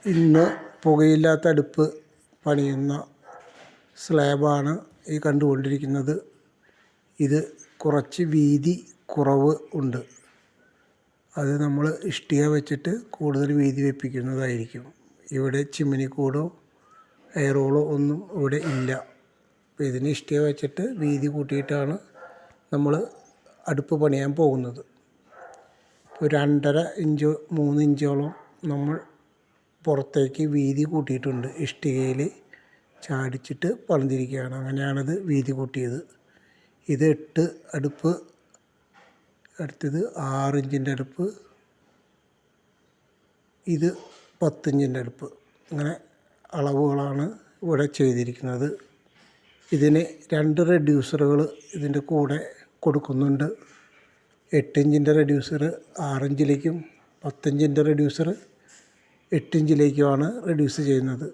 ഇന്ന് പുകയില്ലാത്ത അടുപ്പ് പണിയുന്ന സ്ലാബാണ് ഈ കണ്ടുകൊണ്ടിരിക്കുന്നത്. ഇത് കുറച്ച് വീതി കുറവ് ഉണ്ട്. അത് നമ്മൾ ഇഷ്ടിക വെച്ചിട്ട് കൂടുതൽ വീതി വെപ്പിക്കുന്നതായിരിക്കും. ഇവിടെ ചിമ്മിനിക്കൂടോ എയർ ഹോളോ ഒന്നും ഇവിടെ ഇല്ല. അപ്പോൾ ഇതിന് ഇഷ്ടിക വെച്ചിട്ട് വീതി കൂട്ടിയിട്ടാണ് നമ്മൾ അടുപ്പ് പണിയാൻ പോകുന്നത്. ഇപ്പോൾ 2.5 ഇഞ്ച് 3 ഇഞ്ചോളം നമ്മൾ പുറത്തേക്ക് വീതി കൂട്ടിയിട്ടുണ്ട്. ഇഷ്ടികയിൽ ചാടിച്ചിട്ട് പണിതിരിക്കുകയാണ്. അങ്ങനെയാണത് വീതി കൂട്ടിയത്. ഇത് 8 അടുപ്പ്, അടുത്തത് 6 ഇഞ്ചിൻ്റെ അടുപ്പ്, ഇത് 10 ഇഞ്ചിൻ്റെ അടുപ്പ്. അങ്ങനെ അളവുകളാണ് ഇവിടെ ചെയ്തിരിക്കുന്നത്. ഇതിന് 2 റെഡ്യൂസറുകൾ ഇതിൻ്റെ കൂടെ കൊടുക്കുന്നുണ്ട്. 8 ഇഞ്ചിൻ്റെ റെഡ്യൂസർ 6 ഇഞ്ചിലേക്കും 10 ഇഞ്ചിൻ്റെ റെഡ്യൂസർ 8 ഇഞ്ചിലേക്കുമാണ് റെഡ്യൂസ് ചെയ്യുന്നത്.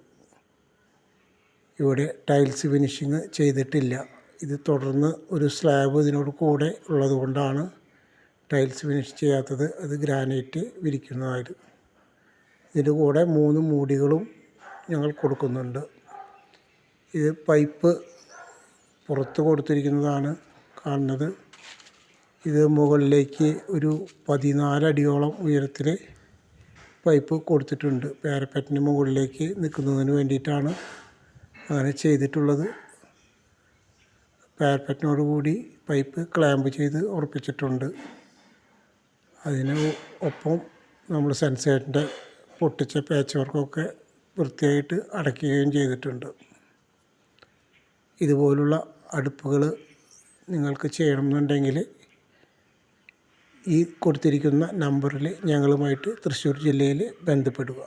ഇവിടെ ടൈൽസ് ഫിനിഷിങ് ചെയ്തിട്ടില്ല. ഇത് തുടർന്ന് ഒരു സ്ലാബ് ഇതിനോട് കൂടെ ഉള്ളത് കൊണ്ടാണ് ടൈൽസ് ഫിനിഷ് ചെയ്യാത്തത്. അത് ഗ്രാനൈറ്റ് വിരിക്കുന്നതായിട്ട്. ഇതിൻ്റെ കൂടെ 3 മൂടികളും ഞങ്ങൾ കൊടുക്കുന്നുണ്ട്. ഇത് പൈപ്പ് പുറത്ത് കൊടുത്തിരിക്കുന്നതാണ് കാണുന്നത്. ഇത് മുകളിലേക്ക് ഒരു 14 അടിയോളം ഉയരത്തിൽ പൈപ്പ് കൊടുത്തിട്ടുണ്ട്. പാരപ്പറ്റിന് മുകളിലേക്ക് നിൽക്കുന്നതിന് വേണ്ടിയിട്ടാണ് അങ്ങനെ ചെയ്തിട്ടുള്ളത്. പാരപ്പറ്റിനോട് കൂടി പൈപ്പ് ക്ലാമ്പ് ചെയ്ത് ഉറപ്പിച്ചിട്ടുണ്ട്. അതിന് ഒപ്പം നമ്മൾ സെൻസേറിൻ്റെ പൊട്ടിച്ച പാച്ച് വർക്കൊക്കെ വൃത്തിയായിട്ട് അടയ്ക്കുകയും ചെയ്തിട്ടുണ്ട്. ഇതുപോലുള്ള അടുപ്പുകൾ നിങ്ങൾക്ക് ചെയ്യണമെന്നുണ്ടെങ്കിൽ ഈ കൊടുത്തിരിക്കുന്ന നമ്പറിൽ ഞങ്ങളുമായിട്ട് തൃശ്ശൂർ ജില്ലയിൽ ബന്ധപ്പെടുക.